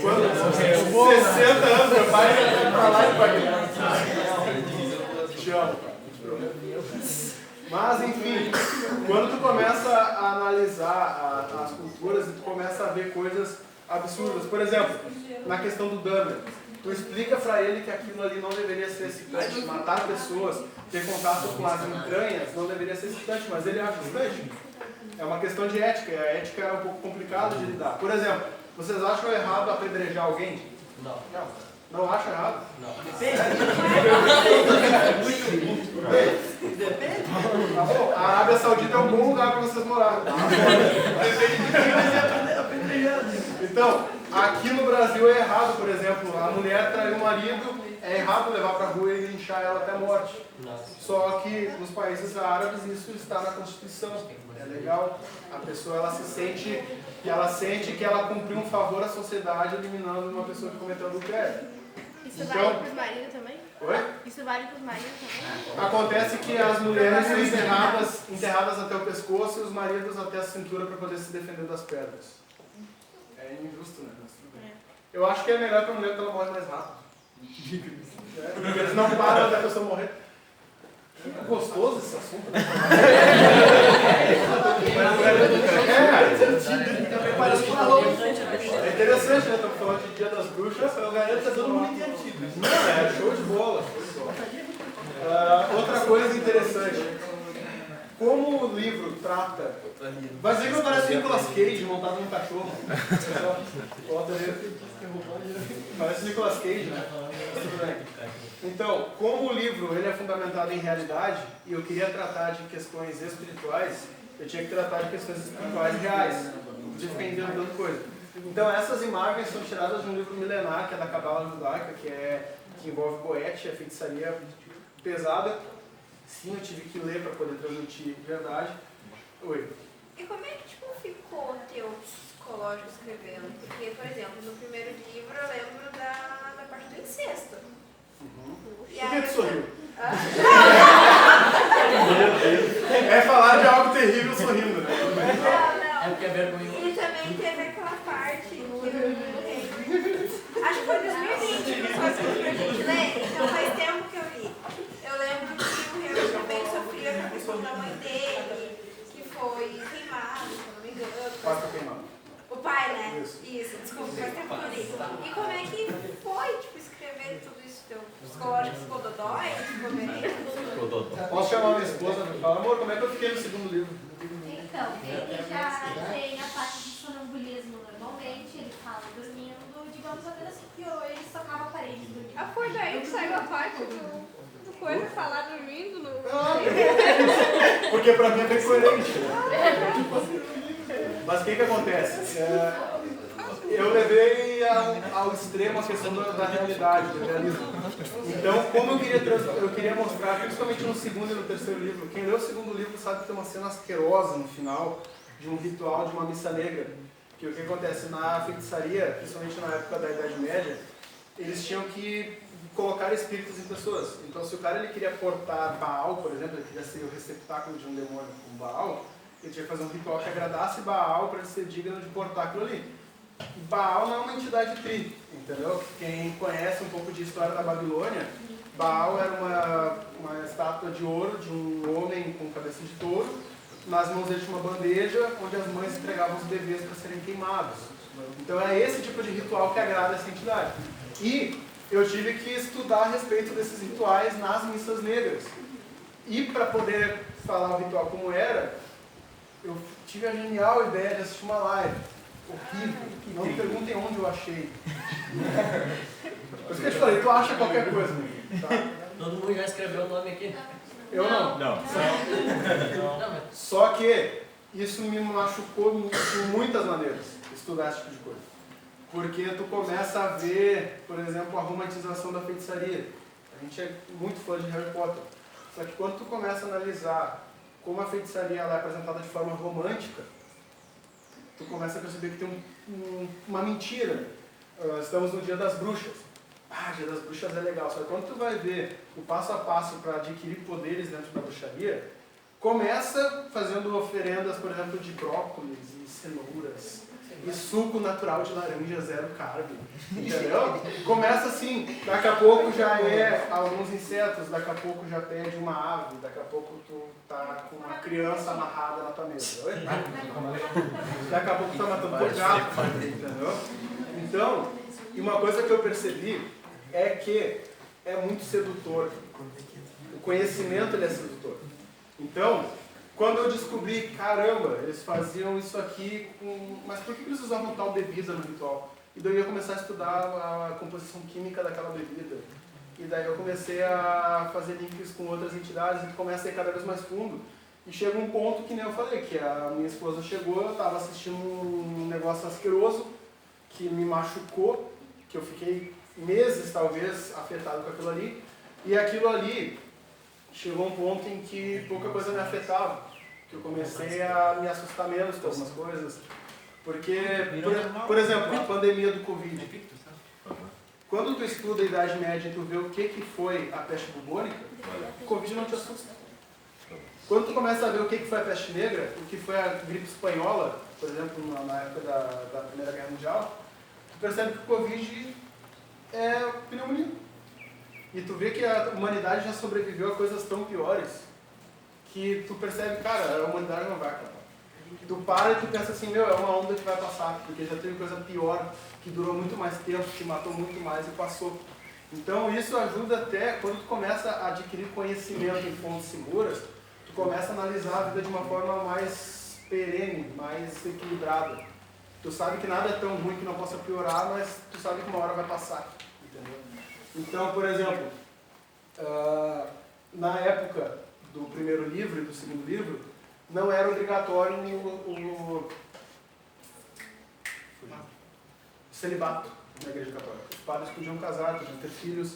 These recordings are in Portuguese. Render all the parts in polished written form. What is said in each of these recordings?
Quando 60 anos, meu pai vai pra lá e vai. Te amo, cara. Mas, enfim, quando tu começa a analisar as culturas, tu começa a ver coisas absurdas. Por exemplo, na questão do Dahmer, tu explica pra ele que aquilo ali não deveria ser excitante. Matar pessoas, ter contato com as entranhas, não deveria ser excitante, mas ele acha excitante. É uma questão de ética, e a ética é um pouco complicada de lidar. Por exemplo, vocês acham errado apedrejar alguém? Não. Não acham errado? Não. Tá bom? A Arábia Saudita é um bom lugar para vocês morarem. Então, aqui no Brasil é errado, por exemplo, a mulher trair o marido, é errado levar para a rua e linchar ela até a morte. Só que nos países árabes isso está na Constituição. É legal. A pessoa ela sente que ela cumpriu um favor à sociedade eliminando uma pessoa que cometeu adultério. Isso vale para os maridos também? Oi? Isso vale para os maridos também? Acontece que as mulheres são enterradas até o pescoço e os maridos até a cintura para poder se defender das pedras. É injusto, né? Mas tudo bem. Eu acho que é melhor para a mulher que ela morre mais rápido. Porque eles não param até a pessoa morrer. É gostoso esse assunto. É interessante, né? Estamos falando de Dia das Bruxas. Eu garanto que é todo mundo entendido. É show de bola. Outra coisa interessante. Como o livro trata... Vai dizer que eu pareço Nicolas Cage montado num cachorro. Parece Nicolas Cage, né? Tudo bem. Então, como o livro ele é fundamentado em realidade, e eu queria tratar de questões espirituais, eu tinha que tratar de questões espirituais reais. Não podia ficar inventando coisa. Então, essas imagens são tiradas de um livro milenar, que é da Cabala Judaica, que envolve Goethe, a feitiçaria pesada. Sim, eu tive que ler para poder transmitir verdade. Oi. E como é que ficou o teu psicológico escrevendo? Porque, por exemplo, no primeiro livro eu lembro da parte do incesto. Por E que tu sorriu? Não, É falar de algo terrível sorrindo, né? não. É porque é vergonhoso. E também teve aquela parte que acho que foi 2020 que foi pra gente ler, então faz tempo que eu li. Eu lembro que o Harry também sofria com a questão da mãe dele, que foi queimado, se eu não me engano. O pai foi queimado. O pai, né? Isso. Desculpa, faz tempo que eu li. E como é que foi, escrever tudo isso? Teu psicológico ficou dodói? Ficou bem? Posso chamar minha esposa e falar, amor, como é que eu fiquei no segundo livro? Então, ele já tem a parte de sonambulismo normalmente, ele fala dormindo, digamos apenas que ele socava a parede dormindo. Ah, foi daí que saiu a parte do coisa falar dormindo no... Porque pra mim é bem coerente. Mas o que acontece? Eu levei ao extremo a questão da realidade, do realismo. Então, como eu queria mostrar, principalmente no segundo e no terceiro livro, quem leu o segundo livro sabe que tem uma cena asquerosa no final de um ritual de uma missa negra. Que o que acontece na feitiçaria, principalmente na época da Idade Média, eles tinham que colocar espíritos em pessoas. Então, se o cara ele queria portar Baal, por exemplo, ele queria ser o receptáculo de um demônio como Baal, ele tinha que fazer um ritual que agradasse Baal para ele ser digno de portar aquilo ali. Baal não é uma entidade tri, entendeu? Quem conhece um pouco de história da Babilônia, Baal era uma estátua de ouro de um homem com cabeça de touro, nas mãos dele tinha uma bandeja onde as mães entregavam os bebês para serem queimados. Então é esse tipo de ritual que agrada essa entidade. E eu tive que estudar a respeito desses rituais nas missas negras. E para poder falar o ritual como era, eu tive a genial ideia de assistir uma live. Horrível. Não me perguntem onde eu achei. Por isso que eu te falei, tu acha qualquer coisa. Tá? Todo mundo já escreveu o nome aqui? Eu não. Não. Só que isso me machucou de muitas maneiras, estudar esse tipo de coisa. Porque tu começa a ver, por exemplo, a romantização da feitiçaria. A gente é muito fã de Harry Potter. Só que quando tu começa a analisar como a feitiçaria ela é apresentada de forma romântica, tu começa a perceber que tem uma mentira. Estamos no Dia das Bruxas. Dia das Bruxas é legal. Só que quando tu vai ver o passo a passo para adquirir poderes dentro da bruxaria, começa fazendo oferendas, por exemplo, de brócolis e cenouras e suco natural de laranja zero carb, entendeu? Começa assim, daqui a pouco já é alguns insetos, daqui a pouco já pede uma ave, daqui a pouco tu tá com uma criança amarrada na tua mesa, daqui a pouco tu tá matando por gato, entendeu? Então, e uma coisa que eu percebi é que é muito sedutor, o conhecimento ele é sedutor. Então, quando eu descobri, caramba, eles faziam isso aqui mas por que eles usavam tal bebida no ritual? E daí eu comecei a estudar a composição química daquela bebida. E daí eu comecei a fazer links com outras entidades e começa a ir cada vez mais fundo. E chega um ponto que nem eu falei, que a minha esposa chegou, eu estava assistindo um negócio asqueroso que me machucou, que eu fiquei meses talvez afetado com aquilo ali. E aquilo ali chegou a um ponto em que pouca coisa me afetava. Que eu comecei a me assustar menos com algumas coisas. Porque, por exemplo, a pandemia do Covid. Quando tu estuda a Idade Média e tu vê o que foi a peste bubônica, o Covid não te assusta. Quando tu começa a ver o que foi a peste negra, o que foi a gripe espanhola, por exemplo, na época da Primeira Guerra Mundial, tu percebe que o Covid é pneumonia. E tu vê que a humanidade já sobreviveu a coisas tão piores que tu percebe, cara, a humanidade não vai acabar. Tu para e tu pensa assim, meu, é uma onda que vai passar, porque já teve coisa pior, que durou muito mais tempo, que matou muito mais e passou. Então isso ajuda até, quando tu começa a adquirir conhecimento em fontes seguras, tu começa a analisar a vida de uma forma mais perene, mais equilibrada. Tu sabe que nada é tão ruim que não possa piorar, mas tu sabe que uma hora vai passar, entendeu? Então, por exemplo, na época do primeiro livro e do segundo livro, não era obrigatório o celibato na Igreja Católica. Os padres podiam casar, podiam ter filhos.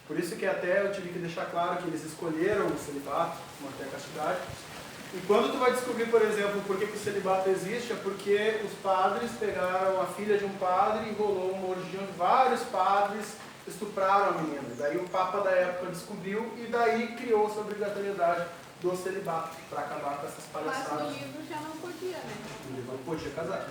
Por isso que até eu tive que deixar claro que eles escolheram o celibato, manter a castidade. E quando tu vai descobrir, por exemplo, por que o celibato existe, é porque os padres pegaram a filha de um padre e rolou uma orgia onde vários padres estupraram a menina. Daí o Papa da época descobriu e daí criou-se a obrigatoriedade do celibato para acabar com essas palhaçadas. Mas no livro já não podia, né? O livro não podia casar.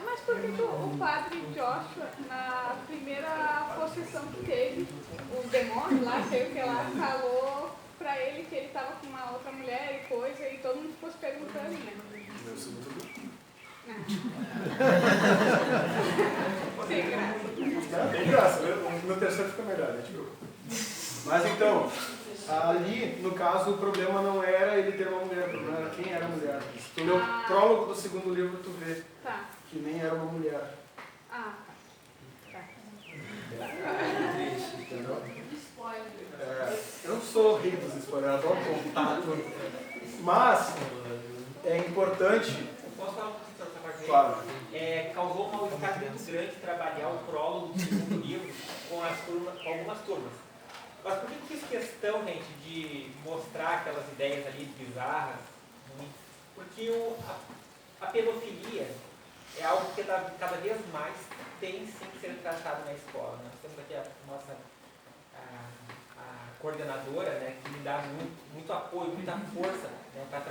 Mas por que o padre Joshua, na primeira possessão que teve, o demônio lá, sei o que lá, falou pra ele que ele estava com uma outra mulher e coisa, e todo mundo ficou se perguntando, né? Meu segundo Sem graça. tem graça, né? No terceiro fica melhor, né? Mas então, ali, no caso, o problema não era ele ter uma mulher, o problema era quem era a mulher. Se tu lê o prólogo do segundo livro, tu vê que nem era uma mulher. Tá. Eu não sou rei dos spoilers, eu adoro contar tudo. Mas, é importante... Eu posso falar um pouquinho sobre essa parte aí? Claro. Causou um mal-estar muito grande trabalhar o prólogo do segundo livro com algumas turmas. Mas por que eu fiz questão, gente, de mostrar aquelas ideias ali bizarras? Porque a pedofilia é algo que cada vez mais tem sim que ser tratado na escola. Nós temos aqui a nossa a coordenadora, né, que me dá muito apoio, muita força, né, para